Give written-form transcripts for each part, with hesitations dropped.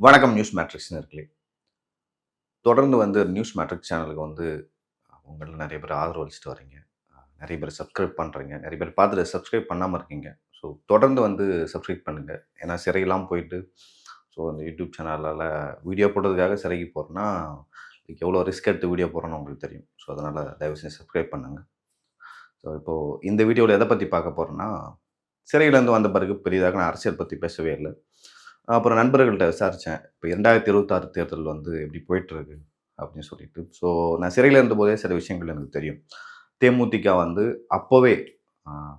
வணக்கம் news matrix நேயர்களே. தொடர்ந்து நியூஸ் மேட்ரிக்ஸ் சேனலுக்கு உங்கள நெறைய பேர் ஆதரவு அளிச்சுட்டு வரீங்க. நெறைய பேர் சப்ஸ்கிரைப் பண்றீங்க. நெறைய பேர் பார்த்துட்டு சப்ஸ்கிரைப் பண்ணாம இருக்கீங்க. ஸோ தொடர்ந்து சப்ஸ்கிரைப் பண்ணுங்க. ஏன்னா சிறையெல்லாம் போயிட்டு அந்த யூடியூப் சேனலால வீடியோ போடுறதுக்காக சிறைக்கு போறேன்னா, எவ்வளோ ரிஸ்க் எடுத்து வீடியோ போடுறேன்னு உங்களுக்கு தெரியும். ஸோ அதனால தயவு செஞ்சு சப்ஸ்கிரைப் பண்ணுங்க. ஸோ இப்போ இந்த வீடியோல எத பத்தி பார்க்க போறேன்னா, சிறையிலேருந்து வந்த பிறகு பெரிதாக நான் அரசியல் பத்தி பேசவே இல்ல. அப்புறம் நண்பர்கள்ட்ட விசாரிச்சேன். இப்போ 2026 தேர்தல் எப்படி போயிட்டுருக்கு அப்படின்னு சொல்லிட்டு. ஸோ நான் சிறையில இருந்தபோதே சில விஷயங்கள் எனக்கு தெரியும். தேமுதிக அப்போவே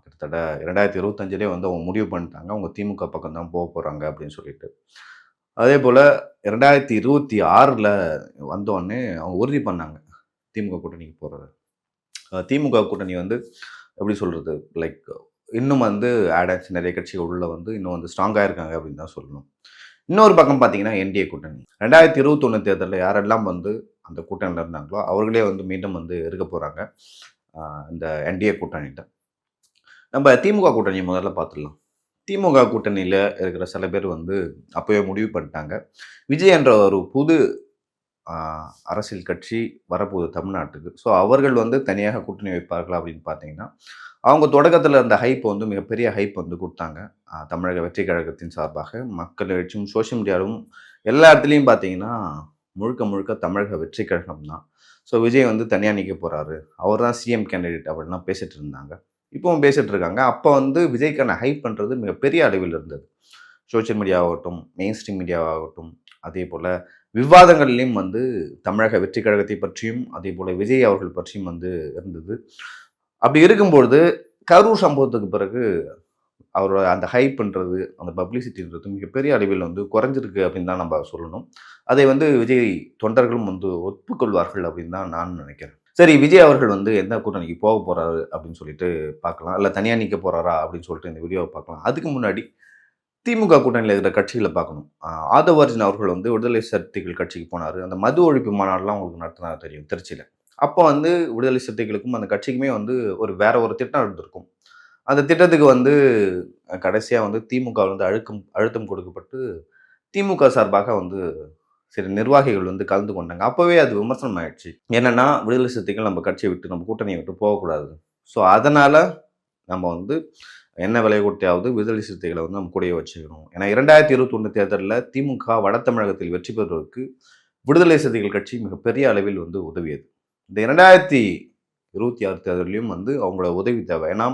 கிட்டத்தட்ட 2025லயே அவங்க முடிவு பண்ணிட்டாங்க. அவங்க திமுக பக்கம் தான் போறாங்க அப்படின்னு சொல்லிட்டு. அதேபோல 2026ல வந்தோனே அவங்க உறுதி பண்ணாங்க. திமுக கூட்டணிக்கு போறத. திமுக கூட்டணி எப்படி சொல்றது? லைக் இன்னும் ஆட் ஆச்சு நெறைய கட்சிகள் உள்ள இன்னும் ஸ்ட்ராங்கா இருக்காங்க அப்படின்னு தான் சொல்லணும். இன்னொரு பக்கம் பார்த்தீங்கன்னா என்டிஏ கூட்டணி. 2021 தேர்தல்ல யாரெல்லாம் அந்த கூட்டணியில இருந்தாங்களோ, அவர்களே மீண்டும் இருக்க போறாங்க. இந்த என்டிஏ கூட்டணிட்ட. நம்ம திமுக கூட்டணிய முதல்ல பார்த்துடலாம். திமுக கூட்டணியில இருக்கிற சில பேர் அப்பவே முடிவு பண்ணிட்டாங்க. விஜய் என்ற ஒரு புது அரசியல் கட்சி வரப்போகுது தமிழ்நாட்டுக்கு. ஸோ அவர்கள் தனியாக கூட்டணி வைப்பார்களா அப்படின்னு பார்த்தீங்கன்னா, அவங்க தொடக்கத்தில் இருந்த ஹைப் மிகப்பெரிய ஹைப் குடுத்தாங்க. தமிழக வெற்றி கழகத்தின் சார்பாக மக்கள் எழுச்சியும், சோஷியல் மீடியாவும் எல்லா இடத்துலயும் பார்த்தீங்கன்னா, முழுக்க முழுக்க தமிழக வெற்றி கழகம் தான். ஸோ விஜய் தனியா நிக்க போறாரு. அவர் தான் சிஎம் கேண்டிடேட் அப்படின்லாம் பேசிட்டு இருந்தாங்க. இப்பவும் பேசிட்டு இருக்காங்க. அப்ப விஜய்க்கான ஹைப் பண்றது மிகப்பெரிய அளவில் இருந்தது. சோஷியல் மீடியா ஆகட்டும், மெயின் ஸ்ட்ரீம் மீடியாவாகட்டும், அதேபோல விவாதங்கள்லயும் தமிழக வெற்றி கழகத்தை பற்றியும், அதேபோல விஜய் அவர்கள் பற்றியும் இருந்தது. அப்படி இருக்கும்பொழுது கரூர் சம்பவத்துக்கு பிறகு அவரோட அந்த ஹைப்ன்றது, அந்த பப்ளிசிட்டின்றது மிகப்பெரிய அளவில் குறைஞ்சிருக்கு அப்படின்னு தான் நம்ம சொல்லணும். அதை விஜய் தொண்டர்களும் ஒப்புக்கொள்வார்கள் அப்படின்னு தான் நான் நினைக்கிறேன். சரி, விஜய் அவர்கள் எந்த கூட்டணிக்கு போக போறாரு அப்படின்னு சொல்லிட்டு பார்க்கலாம். இல்ல தனியா நிக்க போறாரா அப்படின்னு சொல்லிட்டு இந்த வீடியோவை பார்க்கலாம். அதுக்கு முன்னாடி திமுக கூட்டணியில் இருக்கிற கட்சிகளை பார்க்கணும். ஆதவ அர்ஜுன் அவர்கள் விடுதலை சிறுத்தைகள் கட்சிக்கு போனார். அந்த மது ஒழிப்பு மாநாடுலாம் உங்களுக்கு நடத்தினா தெரியும் திருச்சியில். அப்போ விடுதலை சிறுத்தைகளுக்கும் அந்த கட்சிக்குமே ஒரு வேற ஒரு திட்டம் இருந்திருக்கும். அந்த திட்டத்துக்கு கடைசியாக திமுக அழுத்தம் கொடுக்கப்பட்டு திமுக சார்பாக சில நிர்வாகிகள் கலந்து கொண்டாங்க. அப்போவே அது விமர்சனம் ஆயிடுச்சு. என்னன்னா, விடுதலை சிறுத்தைகள் நம்ம கட்சியை விட்டு, நம்ம கூட்டணியை விட்டு போகக்கூடாது. ஸோ அதனால நம்ம என்ன விலை கொடுத்தாவது விடுதலை சிறுத்தைகளை நம்ம கூடயே வச்சுக்கணும். ஏன்னா 2021 தேர்தலில் திமுக வட தமிழகத்தில் வெற்றி பெறுவதற்கு விடுதலை சிறுத்தைகள் கட்சி மிகப்பெரிய அளவில் உதவியது. இந்த 2026 தேர்தலையும் அவங்களோட உதவி தேவை. ஏன்னா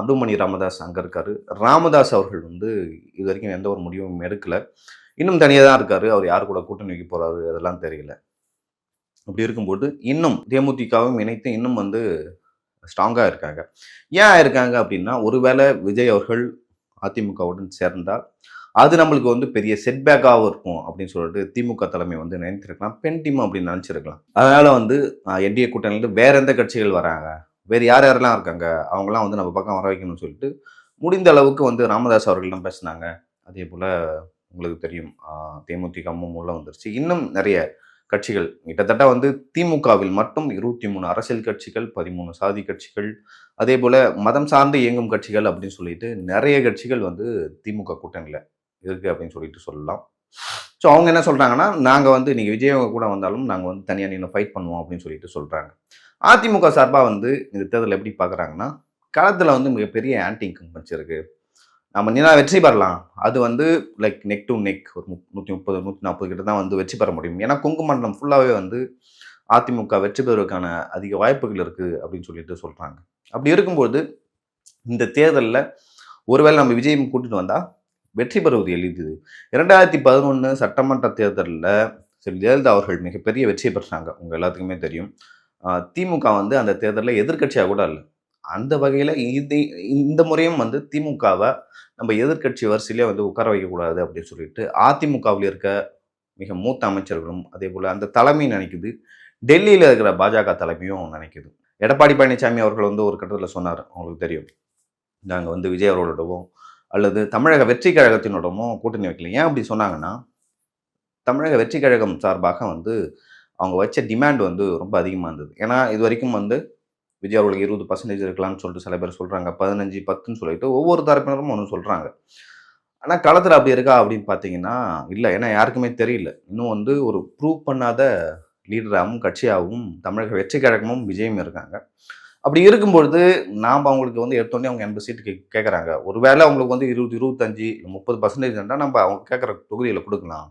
அன்புமணி ராமதாஸ் அங்கே இருக்காரு. ராமதாஸ் அவர்கள் இது வரைக்கும் எந்த ஒரு முடிவும் எடுக்கல. இன்னும் தனியாக தான் இருக்காரு. அவர் யார் கூட கூட்டணி வைக்க போறாரு அதெல்லாம் தெரியல. அப்படி இருக்கும்போது இன்னும் தேமுதிகவும் இணைத்து இன்னும் ஸ்ட்ராங்காக இருக்காங்க. ஏன் இருக்காங்க அப்படின்னா, ஒருவேளை விஜய் அவர்கள் அதிமுகவுடன் சேர்ந்தால் அது நம்மளுக்கு பெரிய செட்பேக்காகவும் இருக்கும் அப்படின்னு சொல்லிட்டு திமுக தலைமை நினைத்திருக்கலாம். பெண் டீம் அப்படின்னு நினச்சிருக்கலாம். அதனால என்டிஏ கூட்டணியிலிருந்து வேற எந்த கட்சிகள் வராங்க, வேறு யார் யாரெல்லாம் இருக்காங்க, அவங்களாம் நம்ம பக்கம் வர வைக்கணும்னு சொல்லிட்டு முடிந்த அளவுக்கு ராமதாஸ் அவர்கள்லாம் பேசினாங்க. அதே போல் உங்களுக்கு தெரியும் தேமுதிகவும் உள்ள வந்துருச்சு. இன்னும் நிறைய கட்சிகள் கிட்டத்தட்ட திமுகவில் மட்டும் 23 அரசியல் கட்சிகள், 13 சாதி கட்சிகள், அதே போல மதம் சார்ந்து இயங்கும் கட்சிகள் அப்படின்னு சொல்லிட்டு நிறைய கட்சிகள் திமுக கூட்டணியில் இருக்கு அப்படின்னு சொல்லிட்டு சொல்லலாம். ஸோ அவங்க என்ன சொல்றாங்கன்னா, நாங்கள் இன்னைக்கு விஜய் கூட வந்தாலும் நாங்கள் தனியாக நின்று ஃபைட் பண்ணுவோம் அப்படின்னு சொல்லிட்டு சொல்றாங்க. அதிமுக சார்பாக இந்த தேர்தல் எப்படி பார்க்குறாங்கன்னா, களத்தில் மிகப்பெரிய ஆன்டி இன்கம்பன்சி இருக்கு. நம்ம நின்னா வெற்றி பெறலாம். அது லைக் நெக் டு நெக் ஒரு 130, 140 கிட்ட தான் வெற்றி பெற முடியும். ஏன்னா கொங்கு மண்டலம் ஃபுல்லாகவே அதிமுக வெற்றி பெறுவதற்கான அதிக வாய்ப்புகள் இருக்குது அப்படின்னு சொல்லிட்டு சொல்கிறாங்க. அப்படி இருக்கும்போது இந்த தேர்தலில் ஒருவேளை நம்ம விஜயம் கூட்டிட்டு வந்தால் வெற்றி பெறுவது எளிது. 2011 சட்டமன்ற தேர்தலில் ஜெயலலிதா அவர்கள் மிகப்பெரிய வெற்றியை பெற்றாங்க. உங்கள் எல்லாத்துக்குமே தெரியும். திமுக அந்த தேர்தலில் எதிர்க்கட்சியாக கூட இல்லை. அந்த வகையில் இந்த முறையும் திமுகவை நம்ம எதிர்க்கட்சி வரிசையிலே உட்கார வைக்கக்கூடாது அப்படின்னு சொல்லிட்டு அதிமுகவில் இருக்க மிக மூத்த அமைச்சர்களும் அதே போல் அந்த தலைமை நினைக்குது. டெல்லியில் இருக்கிற பாஜக தலைமையும் நினைக்குது. எடப்பாடி பழனிசாமி அவர்கள் ஒரு கட்டத்தில் சொன்னார், உங்களுக்கு தெரியும், நாங்கள் விஜய் அவர்களோடவும் அல்லது தமிழக வெற்றி கழகத்தினோடவும் கூட்டணி வைக்கல. ஏன் அப்படி சொன்னாங்கன்னா, தமிழக வெற்றி கழகம் சார்பாக அவங்க வச்ச டிமாண்ட் ரொம்ப அதிகமாக இருந்தது. ஏன்னா இது வரைக்கும் விஜய் அவர்களுக்கு 20% இருக்கலாம்னு சொல்லிட்டு சில பேர் சொல்கிறாங்க. 15, 10ன்னு சொல்லிட்டு ஒவ்வொரு தரப்பினரும் ஒன்று சொல்கிறாங்க. ஆனா களத்துல அப்படி இருக்கா அப்படின்னு பார்த்தீங்கன்னா, இல்ல. ஏன்னா யாருக்குமே தெரியல. இன்னும் வந்து ஒரு ப்ரூவ் பண்ணாத லீடராவும், கட்சியாவும் தமிழக வெற்றி கழகமும், விஜயும் இருக்காங்க. அப்படி இருக்கும்பொழுது, நாம அவங்களுக்கு வந்து எடுத்தோனே அவங்க 80 சீட்டு கேட்கறாங்க. ஒருவேளை அவங்களுக்கு வந்து 20, 25, 30% இருந்தா நம்ம அவங்க கேட்கற தொகுதியில குடுக்கலாம்.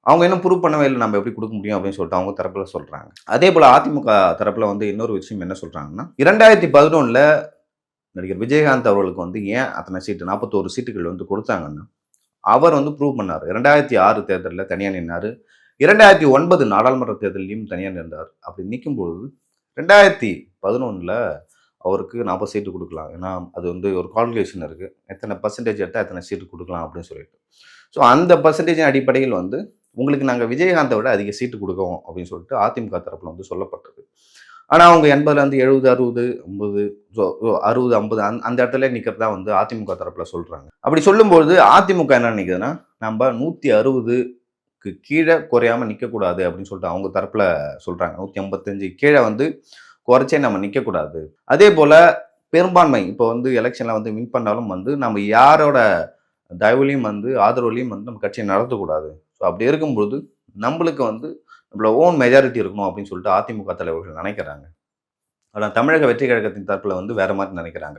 அவங்க இன்னும் ப்ரூவ் பண்ணவே இல்ல. நம்ம எப்படி குடுக்க முடியும் அப்படின்னு சொல்லிட்டு அவங்க தரப்புல சொல்றாங்க. அதேபோல அதிமுக தரப்புல வந்து இன்னொரு விஷயம் என்ன சொல்றாங்கன்னா, 2011ல நடிகர் விஜயகாந்த் அவர்களுக்கு வந்து ஏன் அத்தனை சீட்டு 41 சீட்டுகள் வந்து குடுத்தாங்கன்னா, அவர் வந்து ப்ரூவ் பண்ணாரு. 2006 தேர்தல்ல தனியா நின்னாரு. 2009 நாடாளுமன்ற தேர்தல்லயும் தனியா நின்றார். அப்படி நிக்கும்பொழுது 2011ல அவருக்கு 40 சீட்டு குடுக்கலாம். ஏன்னா, அது வந்து ஒரு கால்குலேஷன் இருக்கு. எத்தனை பெர்சன்டேஜ் எடுத்தா எத்தனை சீட்டு குடுக்கலாம் அப்படின்னு சொல்லிட்டு. ஸோ அந்த பெர்சன்டேஜின் அடிப்படையில் வந்து உங்களுக்கு நாங்க விஜயகாந்தை விட அதிக சீட்டு குடுக்குறோம் அப்படின்னு சொல்லிட்டு அதிமுக தரப்புல வந்து சொல்லப்பட்டது. ஆனா அவங்க 80லேருந்து 70, 60, 50 ஸோ 60, 50 அந்த இடத்துல நிக்கிறதா வந்து அதிமுக தரப்புல சொல்றாங்க. அப்படி சொல்லும்போது அதிமுக என்ன நினைக்குதுன்னா, நம்ம 160க்கு கீழ குறையாம நிக்கக்கூடாது அப்படின்னு சொல்லிட்டு அவங்க தரப்புல சொல்றாங்க. 185 கீழ வந்து குறைச்சே நம்ம நிக்கக்கூடாது. அதேபோல பெரும்பான்மை இப்போ வந்து எலெக்ஷன்ல வந்து வின் பண்ணாலும் வந்து நம்ம யாரோட தயவுலயும் வந்து ஆதரவுலயும் வந்து நம்ம கட்சியை நடத்தக்கூடாது. ஸோ அப்படி இருக்கும்போது நம்மளுக்கு வந்து நம்மள ஓன் மெஜாரிட்டி இருக்கணும் அப்படின்னு சொல்லிட்டு அதிமுக தலைவர்கள் நினைக்கிறாங்க. ஆனா தமிழக வெற்றி கழகத்தின் தரப்புல வந்து வேற மாதிரி நினைக்கிறாங்க.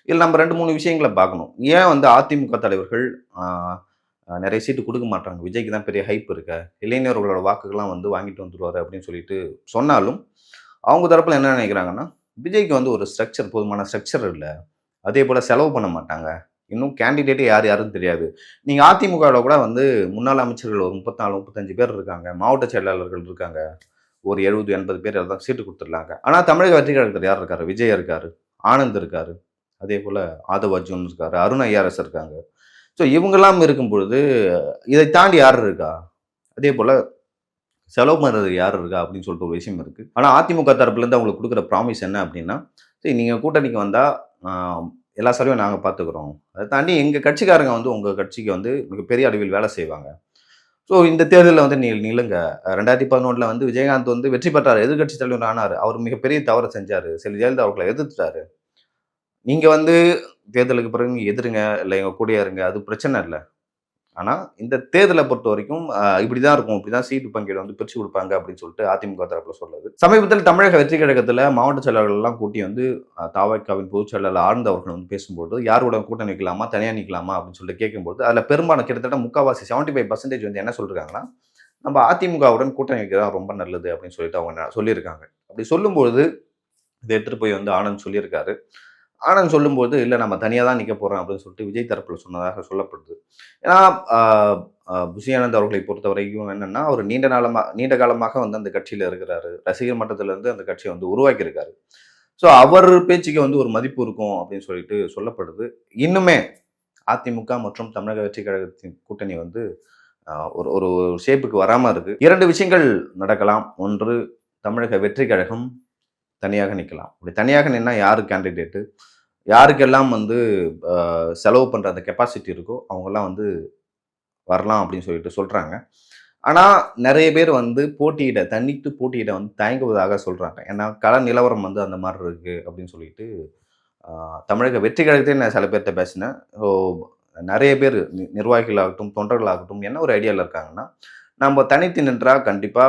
இதுல நம்ம 2, 3 விஷயங்கள பார்க்கணும். ஏன் வந்து அதிமுக தலைவர்கள் ஆ நெறைய சீட்டு குடுக்க மாட்றாங்க. விஜய்க்கு தான் பெரிய ஹைப் இருக்க. இளைஞர்களோட வாக்குகள்லாம் வந்து வாங்கிட்டு வந்துருவாரு அப்படின்னு சொல்லிட்டு சொன்னாலும், அவங்க தரப்புல என்ன நினைக்கிறாங்கன்னா, விஜய்க்கு வந்து ஒரு ஸ்ட்ரக்சர் போதுமான ஸ்ட்ரக்சர் இல்ல. அதேபோல செலவு பண்ண மாட்டாங்க. இன்னும் கேண்டிடேட்டே யார் யாருன்னு தெரியாது. நீங்க அதிமுகவுல கூட வந்து முன்னாள் அமைச்சர்கள் ஒரு 34, 35 பேர் இருக்காங்க. மாவட்ட செயலாளர்கள் இருக்காங்க. ஒரு 70, 80 பேர் தான் சீட்டு குடுத்துடலாங்க. ஆனா தமிழக வெற்றி கழகத்துல யார் இருக்காரு? விஜய் இருக்காரு. ஆனந்த் இருக்காரு. அதேபோல ஆதவ் அர்ஜுன் இருக்காரு. அருண் ஐஆர்எஸ் இருக்காங்க. ஸோ இவங்கலாம் இருக்கும் பொழுது, இதை தாண்டி யார் இருக்கா? அதேபோல செலவு பண்றது யார் இருக்கா? அப்படின்னு சொல்லிட்டு ஒரு விஷயம் இருக்கு. ஆனா அதிமுக தரப்புலேருந்து அவங்களுக்கு குடுக்குற ப்ராமிஸ் என்ன அப்படின்னா, சரி நீங்க கூட்டணிக்கு வந்தா, ஆ எல்லா செலவையும் நாங்க பார்த்துக்கிறோம். அத தாண்டி எங்க கட்சிக்காரங்க வந்து உங்க கட்சிக்கு வந்து மிகப்பெரிய அளவில் வேலை செய்வாங்க. ஸோ இந்த தேர்தல்ல வந்து நில்லுங்க. 2011ல வந்து விஜயகாந்த் வந்து வெற்றி பெற்றாரு. எதிர்க்கட்சி தலைவர் ஆனாரு. அவர் மிகப்பெரிய தவற செஞ்சாரு. செல்வி ஜெயலலிதா அவர்கள எதிர்த்துட்டாரு. நீங்க வந்து தேர்தலுக்கு பிறகு நீங்க எதிருங்க, இல்ல எங்க கூடயே இருங்க. அது பிரச்சனை இல்ல. ஆனா, இந்த தேர்தல பொறுத்தவரைக்கும் இப்படிதான் இருக்கும். இப்படிதான் சீட்டு பங்கீடு வந்து பிரிச்சு குடுப்பாங்க அப்படின்னு சொல்லிட்டு அதிமுக தரப்புல சொல்லுது. சமீபத்தில் தமிழக வெற்றி கழகத்துல மாவட்ட செயலாளர்கள் எல்லாம் கூட்டி வந்து தவேகாவின் பொதுச் செயலாளர் ஆனந்த் அவர்கள் வந்து பேசும்போது, யாரோட கூட்டணி வைக்கலாமா? தனியா நிக்கலாமா? அப்படின்னு சொல்லிட்டு கேட்கும்போது, அதுல பெரும்பாலும் கிட்டத்தட்ட முக்காவாசி 75% வந்து என்ன சொல்லிருக்காங்கன்னா, நம்ம அதிமுகவுடன் கூட்டணி வைக்கிறது தான் ரொம்ப நல்லது அப்படின்னு சொல்லிட்டு அவங்க சொல்லியிருக்காங்க. அப்படி சொல்லும்போது, இத எடுத்துட்டு போய் வந்து ஆனந்த் சொல்லியிருக்காரு. ஆனந்த் சொல்லும்போது, "இல்ல நம்ம தனியா தான் நிக்க போறோம்" அப்படின்னு சொல்லிட்டு விஜய் தரப்புல சொன்னதாக சொல்லப்படுது. ஏன்னா, ஆ புஷி ஆனந்த் அவர்களை பொறுத்தவரைக்கும் என்னன்னா, அவரு நீண்ட காலமாக வந்து அந்த கட்சியில இருக்கிறாரு. ரசிகர் மட்டத்துல இருந்து அந்த கட்சிய வந்து உருவாக்கியிருக்காரு. ஸோ, அவர் பேச்சுக்கு வந்து ஒரு மதிப்பு இருக்கும் அப்படின்னு சொல்லிட்டு சொல்லப்படுது. இன்னுமே அதிமுக மற்றும் தமிழக வெற்றி கழகத்தின் கூட்டணி வந்து ஒரு ஒரு ஷேப்புக்கு வராம இருக்கு. 2 விஷயங்கள் நடக்கலாம். ஒன்று தமிழக வெற்றி கழகம் தனியாக நிக்கலாம். அப்படி தனியாக நின்னா யாரு கேண்டிடேட்டு? யாருக்கெல்லாம் வந்து செலவு பண்ற அந்த கெப்பாசிட்டி இருக்கோ, அவங்கலாம் வந்து வரலாம் அப்படின்னு சொல்லிட்டு சொல்றாங்க. ஆனா, நெறைய பேர் வந்து தனித்து போட்டியிட வந்து தயங்குவதாக சொல்றாங்க. ஏன்னா, கள நிலவரம் வந்து அந்த மாரி இருக்கு அப்படின்னு சொல்லிட்டு, ஆ தமிழக வெற்றி கழகத்திலே நான் சில பேர்ட்ட பேசினேன். ஸோ நெறைய பேரு நிர்வாகிகளாகட்டும், தொண்டர்களாகட்டும் என்ன ஒரு ஐடியால இருக்காங்கன்னா, நம்ம தனித்து நின்றா கண்டிப்பா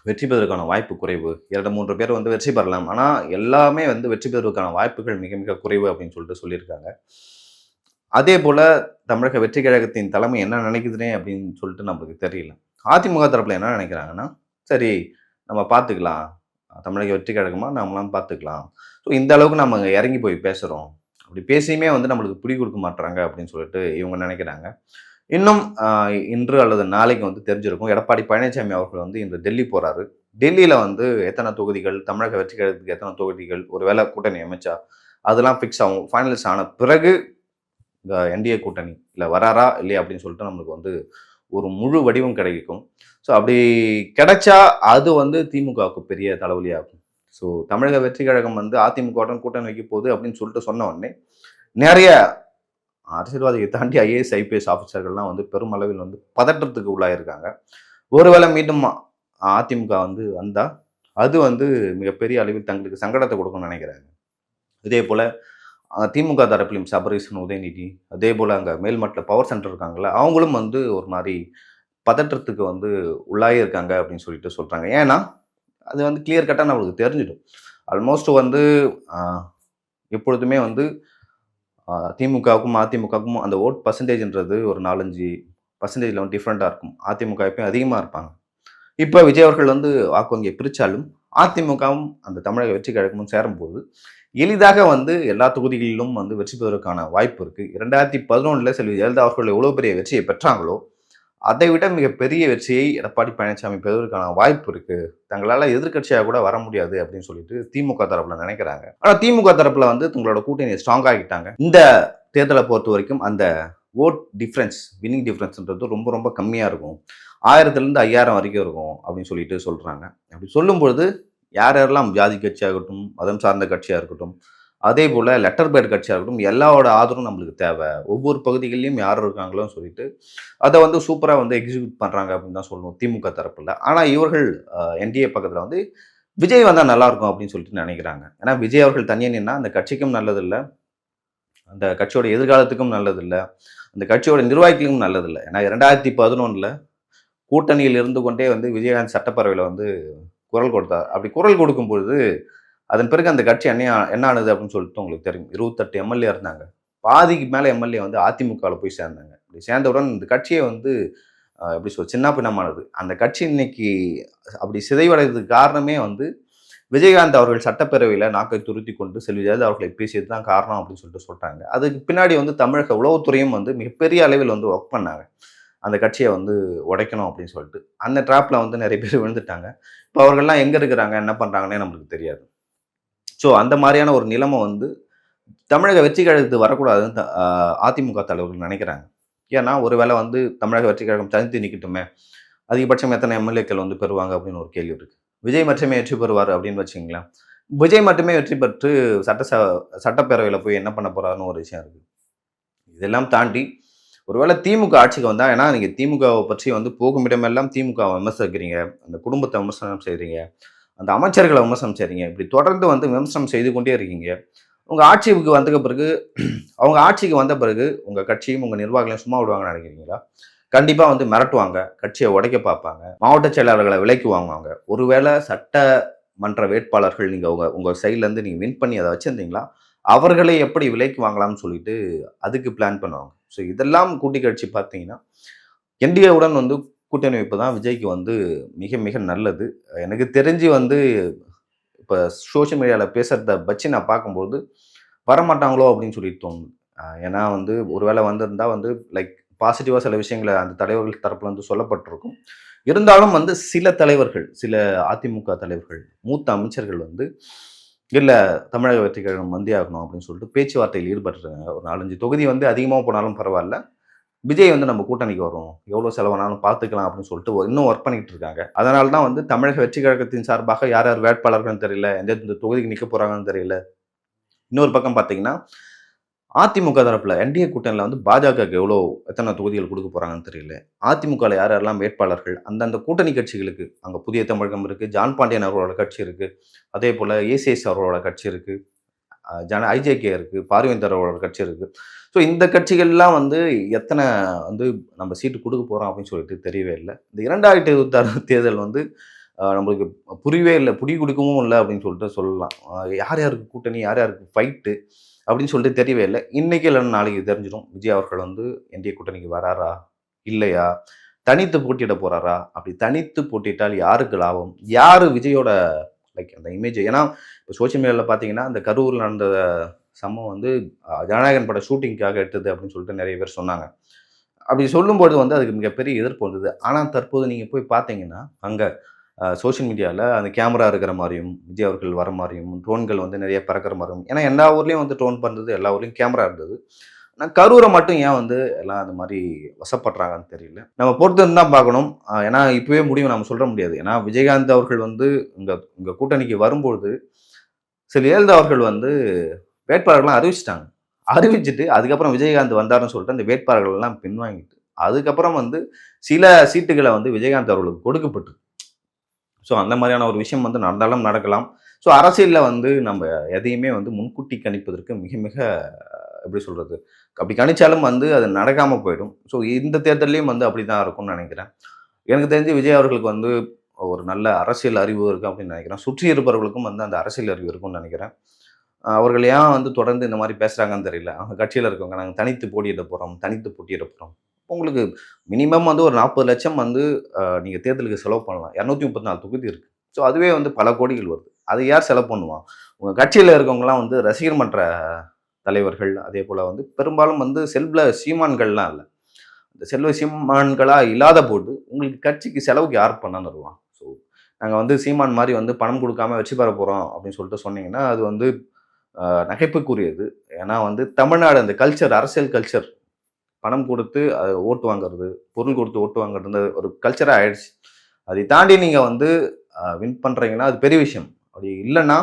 வெற்றி பெறுவதற்கான வாய்ப்பு குறைவு. 2, 3 பேர் வந்து வெற்றி பெறலாம். ஆனா, எல்லாமே வந்து வெற்றி பெறுவதற்கான வாய்ப்புகள் மிக, மிக குறைவு அப்படின்னு சொல்லிட்டு சொல்லியிருக்காங்க. அதேபோல தமிழக வெற்றி கழகத்தின் தலைமை என்ன நினைக்குதுன்னே அப்படின்னு சொல்லிட்டு நம்மளுக்கு தெரியல. அதிமுக தரப்புல என்ன நினைக்கிறாங்கன்னா, சரி நம்ம பார்த்துக்கலாம். தமிழக வெற்றி கழகமா நாமலாம் பார்த்துக்கலாம். ஸோ இந்த அளவுக்கு நம்ம அங்க இறங்கி போய் பேசுறோம். அப்படி பேசியுமே வந்து நம்மளுக்கு பிடி குடுக்க மாட்றாங்க அப்படின்னு சொல்லிட்டு இவங்க நினைக்கிறாங்க. இன்னும் இன்று அல்லது நாளைக்கு வந்து தெரிஞ்சிருக்கும். எடப்பாடி பழனிசாமி அவர்கள் வந்து இன்று டெல்லி போறாரு. டெல்லியில வந்து எத்தன தொகுதிகள், தமிழக வெற்றி கழகத்துக்கு எத்தன தொகுதிகள், ஒரு வேள கூட்டணி அமைச்சா, அதெல்லாம் ஃபிக்ஸ் ஆகும். ஃபைனலிஸ்ட் ஆன பிறகு இந்த என்டிஏ கூட்டணில வராரா? இல்லையா? அப்படின்னு சொல்லிட்டு நம்மளுக்கு வந்து ஒரு முழு வடிவம் கிடைக்கும். ஸோ அப்படி கிடைச்சா, அது வந்து திமுகவுக்கு பெரிய தலைவலியாகும். ஸோ தமிழக வெற்றி கழகம் வந்து அதிமுகவுடன் கூட்டணி வைக்க போகுது அப்படின்னு சொல்லிட்டு சொன்ன உடனே, நெறைய அரசியல்வாதியை தாண்டி ஐஏஎஸ், ஐபிஎஸ் ஆஃபீஸர்கள்லாம் வந்து பெருமளவில் வந்து பதற்றத்துக்கு உள்ளாயிருக்காங்க. ஒருவேளை மீண்டும் அதிமுக வந்து வந்தா, அது வந்து மிகப்பெரிய அளவில் தங்களுக்கு சங்கடத்த குடுக்கும்னு நெனைக்கிறாங்க. இதேபோல திமுக தரப்பிலும் சபரீசன், உதயநிதி, அதே போல் அங்கே மேல்மட்டில் பவர் சென்டர் இருக்காங்கல்ல, அவங்களும் வந்து ஒரு மாதிரி பதற்றத்துக்கு வந்து உள்ளாகி இருக்காங்க அப்படின்னு சொல்லிட்டு சொல்கிறாங்க. ஏன்னா அது வந்து கிளியர் கட்டாக நம்மளுக்கு தெரிஞ்சிடும். ஆல்மோஸ்ட் வந்து எப்பொழுதுமே வந்து திமுகவுக்கும் அதிமுகவுக்கும் அந்த ஓட் பர்சன்டேஜ்ன்றது ஒரு 4-5% வந்து டிஃப்ரெண்ட்டாக இருக்கும். அதிமுக எப்பயும் அதிகமாக இருப்பாங்க. இப்போ விஜய் அவர்கள் வந்து வாக்கு வங்கியை பிரித்தாலும் அதிமுகவும் அந்த தமிழக வெற்றி கழகமும் சேரும்போது எளிதாக வந்து எல்லா தொகுதிகளிலும் வந்து வெற்றி பெறுவதற்கான வாய்ப்பு இருக்குது. 2011 செல்வி ஜெயலலிதா அவர்கள் எவ்வளோ பெரிய வெற்றியை பெற்றாங்களோ அதை விட மிகப்பெரிய வெற்றியை எடப்பாடி பழனிசாமி பெறுவதற்கான வாய்ப்பு இருக்கு. தங்களால் எதிர்க்கட்சியாக கூட வர முடியாது அப்படின்னு சொல்லிட்டு திமுக தரப்புல நினைக்கிறாங்க. ஆனால் திமுக தரப்புல வந்து தங்களோட கூட்டணியை ஸ்ட்ராங் ஆகிட்டாங்க. இந்த தேர்தலை பொறுத்த வரைக்கும் அந்த ஓட் டிஃப்ரென்ஸ், வின்னிங் டிஃப்ரென்ஸ்ன்றது ரொம்ப ரொம்ப கம்மியாக இருக்கும். 1000லேருந்து 5000 வரைக்கும் இருக்கும் அப்படின்னு சொல்லிட்டு சொல்றாங்க. அப்படி சொல்லும்பொழுது யார் யாரெல்லாம் ஜாதி கட்சியாகட்டும், மதம் சார்ந்த கட்சியாக இருக்கட்டும், அதே போல் லெட்டர் பேட் கட்சியாக இருக்கட்டும், எல்லாரோட ஆதரவும் நம்மளுக்கு தேவை. ஒவ்வொரு பகுதிகளிலும் யார் இருக்காங்களோன்னு சொல்லிட்டு அதை வந்து சூப்பராக வந்து எக்ஸிக்யூட் பண்ணுறாங்க அப்படின்னு தான் சொல்லணும் திமுக தரப்பில். ஆனால் இவர்கள் என்டிஏ பக்கத்தில் வந்து விஜய் வந்தால் நல்லாயிருக்கும் அப்படின்னு சொல்லிட்டு நினைக்கிறாங்க. ஏன்னா விஜய் அவர்கள் தனியாக நின்னா அந்த கட்சிக்கும் நல்லதில்லை, அந்த கட்சியோட எதிர்காலத்துக்கும் நல்லதில்லை, அந்த கட்சியோட நிர்வாகிகளுக்கும் நல்லதில்லை. ஏன்னா 2011 கூட்டணியில் இருந்து கொண்டே வந்து விஜயகாந்த் சட்டப்பேரவையில் வந்து குரல் கொடுத்தார். அப்படி குரல் கொடுக்கும் பொழுது அதன் பிறகு அந்த கட்சி என்ன ஆனது அப்படின்னு சொல்லிட்டு உங்களுக்கு தெரியும். 28 எம்எல்ஏ இருந்தாங்க. பாதிக்கு மேலே எம்எல்ஏ வந்து அதிமுகவில் போய் சேர்ந்தாங்க. அப்படி சேர்ந்தவுடன் இந்த கட்சியை வந்து எப்படி சொல்ல சின்ன பின்னமானது. அந்த கட்சி இன்னைக்கு அப்படி சிதைவடைறதுக்கு காரணமே வந்து விஜயகாந்த் அவர்கள் சட்டப்பேரவையில் நாக்கை துருத்தி கொண்டு செல்வி ஜெயலலிதா அவர்களை பேசியது தான் காரணம் அப்படின்னு சொல்லிட்டு சொல்கிறாங்க. அதுக்கு பின்னாடி வந்து தமிழக உளவுத்துறையும் வந்து மிகப்பெரிய அளவில் வந்து ஒர்க் பண்ணாங்க. அந்த கட்சியை வந்து உடைக்கணும் அப்படின்னு சொல்லிட்டு. அந்த ட்ராப்பில் வந்து நிறைய பேர் விழுந்துட்டாங்க. இப்போ அவர்கள்லாம் எங்கே இருக்கிறாங்க, என்ன பண்ணுறாங்கன்னே நம்மளுக்கு தெரியாது. ஸோ அந்த மாதிரியான ஒரு நிலைமை வந்து தமிழக வெற்றி கழகத்துக்கு வரக்கூடாதுன்னு அதிமுக தலைவர்கள் நினைக்கிறாங்க. ஏன்னா ஒருவேளை வந்து தமிழக வெற்றி கழகம் தனித்து நிற்கட்டுமே, அதிகபட்சம் எத்தனை எம்எல்ஏக்கள் வந்து பெறுவாங்க அப்படின்னு ஒரு கேள்வி இருக்குது. விஜய் மட்டுமே வெற்றி பெறுவார் அப்படின்னு வச்சுங்களேன். விஜய் மட்டுமே வெற்றி பெற்று சட்டப்பேரவையில் போய் என்ன பண்ண போறாருன்னு ஒரு விஷயம் இருக்குது. இதெல்லாம் தாண்டி ஒருவேளை திமுக ஆட்சிக்கு வந்தால், ஏன்னா நீங்கள் திமுகவை பற்றி வந்து போகும் இடமெல்லாம் திமுக விமர்சிக்கிறீங்க, அந்த குடும்பத்தை விமர்சனம் செய்கிறீங்க, அந்த அமைச்சர்களை விமர்சனம் செய்கிறீங்க, இப்படி தொடர்ந்து வந்து விமர்சனம் செய்து கொண்டே இருக்கீங்க. உங்கள் ஆட்சிக்கு வந்த பிறகு அவங்க ஆட்சிக்கு வந்த பிறகு உங்கள் கட்சியும் உங்கள் நிர்வாகிகளையும் சும்மா விடுவாங்கன்னு நினைக்கிறீங்களா? கண்டிப்பாக வந்து மிரட்டுவாங்க, கட்சியை உடைக்க பார்ப்பாங்க, மாவட்ட செயலாளர்களை விலைக்கு வாங்குவாங்க. ஒருவேளை சட்டமன்ற வேட்பாளர்கள் நீங்கள் உங்கள் சைட்லேருந்து நீங்கள் வின் பண்ணி அதை வச்சுருந்தீங்களா, அவர்களை எப்படி விலைக்கு வாங்கலாம்னு சொல்லிட்டு அதுக்கு பிளான் பண்ணுவாங்க. ஸோ இதெல்லாம் கூட்டி கழிச்சு பார்த்தீங்கன்னா என்டிஏவுடன் வந்து கூட்டணி வைப்பு தான் விஜய்க்கு வந்து மிக மிக நல்லது. எனக்கு தெரிஞ்சு வந்து இப்போ சோஷியல் மீடியாவில் பேசுகிறத வச்சு நான் பார்க்கும்போது வரமாட்டாங்களோ அப்படின்னு சொல்லிட்டு தோணுது. ஏன்னா வந்து ஒருவேளை வந்திருந்தால் வந்து லைக் பாசிட்டிவாக சில விஷயங்களை அந்த தலைவர்கள் தரப்பில் வந்து சொல்லப்பட்டிருக்கும். இருந்தாலும் வந்து சில தலைவர்கள், சில அதிமுக தலைவர்கள், மூத்த அமைச்சர்கள் வந்து இல்லை தமிழக வெற்றி கழகம் வந்தே ஆகணும் அப்படின்னு சொல்லிட்டு பேச்சுவார்த்தையில் ஈடுபட்டுருக்காங்க. ஒரு 4-5 தொகுதி வந்து அதிகமாக போனாலும் பரவாயில்ல, விஜய் வந்து நம்ம கூட்டணிக்கு வரும், எவ்வளோ செலவானாலும் பார்த்துக்கலாம் அப்படின்னு சொல்லிட்டு இன்னும் ஒர்க் பண்ணிட்டு இருக்காங்க. அதனால தான் வந்து தமிழக வெற்றி கழகத்தின் சார்பாக யார் யார் வேட்பாளர்கள்னு தெரியல, எந்தெந்த தொகுதிக்கு நிற்க போகிறாங்கன்னு தெரியல. இன்னொரு பக்கம் பார்த்தீங்கன்னா அதிமுக தரப்பில் என்டிஏ கூட்டணியில் வந்து பாஜகவுக்கு எத்தனை தொகுதிகள் கொடுக்க போகிறாங்கன்னு தெரியல. அதிமுகவில் யார் யாரெல்லாம் வேட்பாளர்கள், அந்தந்த கூட்டணி கட்சிகளுக்கு அங்கே புதிய தமிழகம் இருக்குது, ஜான் பாண்டியன் அவர்களோட கட்சி இருக்குது, அதே போல் ஏசிஎஸ் அவர்களோட கட்சி இருக்குது, ஐஜேகே இருக்குது, பார்வேந்தர் அவர்களோட கட்சி இருக்குது. ஸோ இந்த கட்சிகள்லாம் வந்து எத்தனை வந்து நம்ம சீட்டு கொடுக்க போகிறோம் அப்படின்னு சொல்லிட்டு தெரியவே இல்லை. இந்த 2026 தேர்தல் வந்து நம்மளுக்கு புரியவே இல்லை, புடி கொடுக்கவும் இல்லை அப்படின்னு சொல்லிட்டு சொல்லலாம். யார் யாருக்கு கூட்டணி, யார் யாருக்கு ஃபைட்டு அப்படின்னு சொல்லிட்டு தெரியவே இல்லை. இன்றைக்கி இல்லைன்னா நாளைக்கு தெரிஞ்சிடும் விஜய் அவர்கள் வந்து என்டிஏ கூட்டணிக்கு வராரா இல்லையா, தனித்து போட்டியிட போகிறாரா, அப்படி தனித்து போட்டியிட்டால் யாருக்கு லாபம், யார் விஜயோட லைக் அந்த இமேஜ். ஏன்னா இப்போ சோஷியல் மீடியாவில் பார்த்தீங்கன்னா அந்த கரூரில் நடந்த சம்பவம் வந்து ஜனநாயகன் பட ஷூட்டிங்காக எடுத்தது அப்படின்னு சொல்லிட்டு நிறைய பேர் சொன்னாங்க. அப்படி சொல்லும்போது வந்து அதுக்கு மிகப்பெரிய எதிர்ப்பு வந்தது. ஆனால் தற்போது நீங்கள் போய் பார்த்தீங்கன்னா அங்கே சோஷியல் மீடியாவில் அந்த கேமரா இருக்கிற மாதிரியும், விஜய் அவர்கள் வர மாதிரியும், ட்ரோன்கள் வந்து நிறைய பறக்கிற மாதிரியும், ஏன்னா எல்லா ஊர்லேயும் வந்து ட்ரோன் பண்ணுறது, எல்லா ஊர்லேயும் கேமரா இருந்தது. ஆனால் கரூரை மட்டும் ஏன் வந்து எல்லாம் அந்த மாதிரி வசப்படுறாங்கன்னு தெரியல. நம்ம பொறுத்து தான் பார்க்கணும். ஏன்னா இப்போவே முடிவு நம்ம சொல்ல முடியாது. ஏன்னா விஜயகாந்த் அவர்கள் வந்து இங்கே கூட்டணிக்கு வரும்பொழுது சில ஜெயலலிதா அவர்கள் வந்து வேட்பாளர்கள்லாம் அறிவிச்சிட்டாங்க. அறிவிச்சுட்டு அதுக்கப்புறம் விஜயகாந்த் வந்தாருன்னு சொல்லிட்டு அந்த வேட்பாளர்கள்லாம் பின்வாங்கிட்டு அதுக்கப்புறம் வந்து சில சீட்டுகளை வந்து விஜயகாந்த் அவர்களுக்கு கொடுக்கப்பட்டு, ஸோ அந்த மாதிரியான ஒரு விஷயம் வந்து நடந்தாலும் நடக்கலாம். ஸோ அரசியலில் வந்து நம்ம எதையுமே வந்து முன்கூட்டி கணிப்பதற்கு மிக மிக எப்படி சொல்கிறது, அப்படி கணிச்சாலும் வந்து அது நடக்காமல் போயிடும். ஸோ இந்த தேர்தலையும் வந்து அப்படி தான் இருக்கும்னு நினைக்கிறேன். எனக்கு தெரிஞ்சு விஜய் அவர்களுக்கு வந்து ஒரு நல்ல அரசியல் அறிவு இருக்குது அப்படின்னு நினைக்கிறேன். சுற்றி இருப்பவர்களுக்கும் வந்து அந்த அரசியல் அறிவு இருக்கும்னு நினைக்கிறேன். அவர்கள் ஏன் வந்து தொடர்ந்து இந்த மாதிரி பேசுகிறாங்கன்னு தெரியல. அவங்க கட்சியில் இருக்கவங்க நாங்கள் தனித்து போட்டியிட போகிறோம், தனித்து போட்டியிட போகிறோம். உங்களுக்கு மினிமம் வந்து ஒரு 40,00,000 வந்து நீங்கள் தேர்தலுக்கு செலவு பண்ணலாம். 234 தொகுதி இருக்குது. ஸோ அதுவே வந்து பல கோடிகள் வருது. அது யார் செலவு பண்ணுவான்? உங்கள் கட்சியில் இருக்கவங்கலாம் வந்து ரசிகர் மன்ற தலைவர்கள், அதே போல் வந்து பெரும்பாலும் வந்து செல்வ சீமான்கள்லாம் இல்லை. இந்த செல்வ சீமான்களாக இல்லாத போது உங்களுக்கு கட்சிக்கு செலவுக்கு யார் பண்ணான்னு வருவான்? ஸோ நாங்கள் வந்து சீமான் மாதிரி வந்து பணம் கொடுக்காம வெற்றி பெற போகிறோம் அப்படின்னு சொல்லிட்டு சொன்னீங்கன்னா அது வந்து நகைப்புக்குரியது. ஏன்னா வந்து தமிழ்நாடு அந்த கல்ச்சர், அரசியல் கல்ச்சர், பணம் கொடுத்து ஓட்டு வாங்குறது, பொருள் கொடுத்து ஓட்டு வாங்குறது ஒரு கல்ச்சராக ஆயிடுச்சு. அதை தாண்டி நீங்கள் வந்து வின் பண்ணுறீங்கன்னா அது பெரிய விஷயம். அப்படி இல்லைன்னா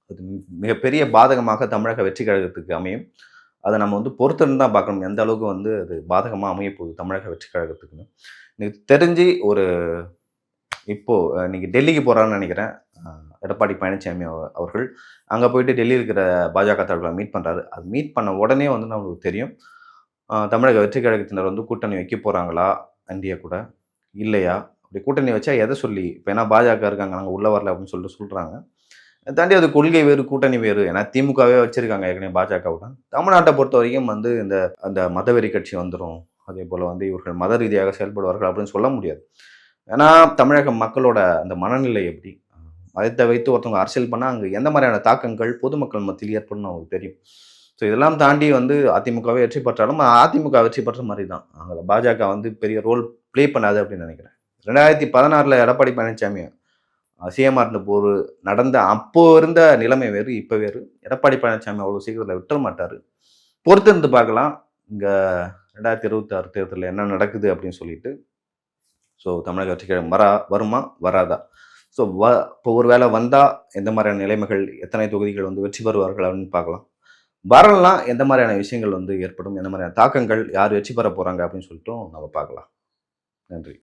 அது மிகப்பெரிய பாதகமாக தமிழக வெற்றி கழகத்துக்கு அமையும். அதை நம்ம வந்து பொறுத்திருந்து தான் பார்க்கணும். எந்த அளவுக்கு வந்து அது பாதகமாக அமைய போகுது தமிழக வெற்றி கழகத்துக்குன்னு. எனக்கு தெரிஞ்சு ஒரு இப்போ இன்னைக்கு டெல்லிக்கு போகிறான்னு நினைக்கிறேன். எடப்பாடி பழனிசாமி அவர்கள் அங்கே போயிட்டு டெல்லியில் இருக்கிற பாஜக தலைவர்களை மீட் பண்ணுறாரு. அது மீட் பண்ண உடனே வந்து நம்மளுக்கு தெரியும் தமிழக வெற்றி கழகத்தினர் வந்து கூட்டணி வைக்க போகிறாங்களா இந்தியா கூட, இல்லையா? அப்படி கூட்டணி வச்சா எதை சொல்லி? இப்போ ஏன்னா பாஜக இருக்காங்க, நாங்கள் உள்ள வரல அப்படின்னு சொல்லிட்டு சொல்கிறாங்க. தாண்டி அது கொள்கை வேறு, கூட்டணி வேறு. ஏன்னா திமுகவே வச்சிருக்காங்க ஏற்கனவே பாஜகவுடன். தமிழ்நாட்டை பொறுத்த வரைக்கும் வந்து அந்த மதவெறி கட்சி வந்துடும், அதே போல் வந்து இவர்கள் மத ரீதியாக செயல்படுவார்கள் அப்படின்னு சொல்ல முடியாது. ஏன்னா தமிழக மக்களோட அந்த மனநிலை எப்படி, மதத்தை வைத்து ஒருத்தவங்க அரசியல் பண்ணால் அங்கே எந்த மாதிரியான தாக்கங்கள் பொதுமக்கள் மத்தியில் ஏற்படும் அவங்களுக்கு தெரியும். ஸோ இதெல்லாம் தாண்டி வந்து அதிமுகவே வெற்றி பெற்றாலும் அதிமுக வெற்றி பெற்ற மாதிரி தான். அங்கே பாஜக வந்து பெரிய ரோல் ப்ளே பண்ணாது அப்படின்னு நினைக்கிறேன். 2016 எடப்பாடி பழனிசாமி சிஎம்ஆர் இருந்த போது நடந்த அப்போ இருந்த நிலைமை வேறு, இப்போ வேறு. எடப்பாடி பழனிசாமி அவ்வளோ சீக்கிரத்தில் விட்டுற மாட்டார். பொறுத்திருந்து பார்க்கலாம் இங்கே 2026 தேர்தலில் என்ன நடக்குது அப்படின்னு சொல்லிட்டு. ஸோ தமிழக வெற்றி கழகம் வருமா வராதா? ஸோ இப்போ ஒரு வேளை வந்தால் எந்த மாதிரியான நிலைமைகள், எத்தனை தொகுதிகள் வந்து வெற்றி பெறுவார்கள் அப்படின்னு பார்க்கலாம். வரலாம் எந்த மாதிரியான விஷயங்கள் வந்து ஏற்படும், எந்த மாதிரியான தாக்கங்கள், யார் வெற்றி பெற போகிறாங்க அப்படின்னு சொல்லிட்டும் நம்ம பார்க்கலாம். நன்றி.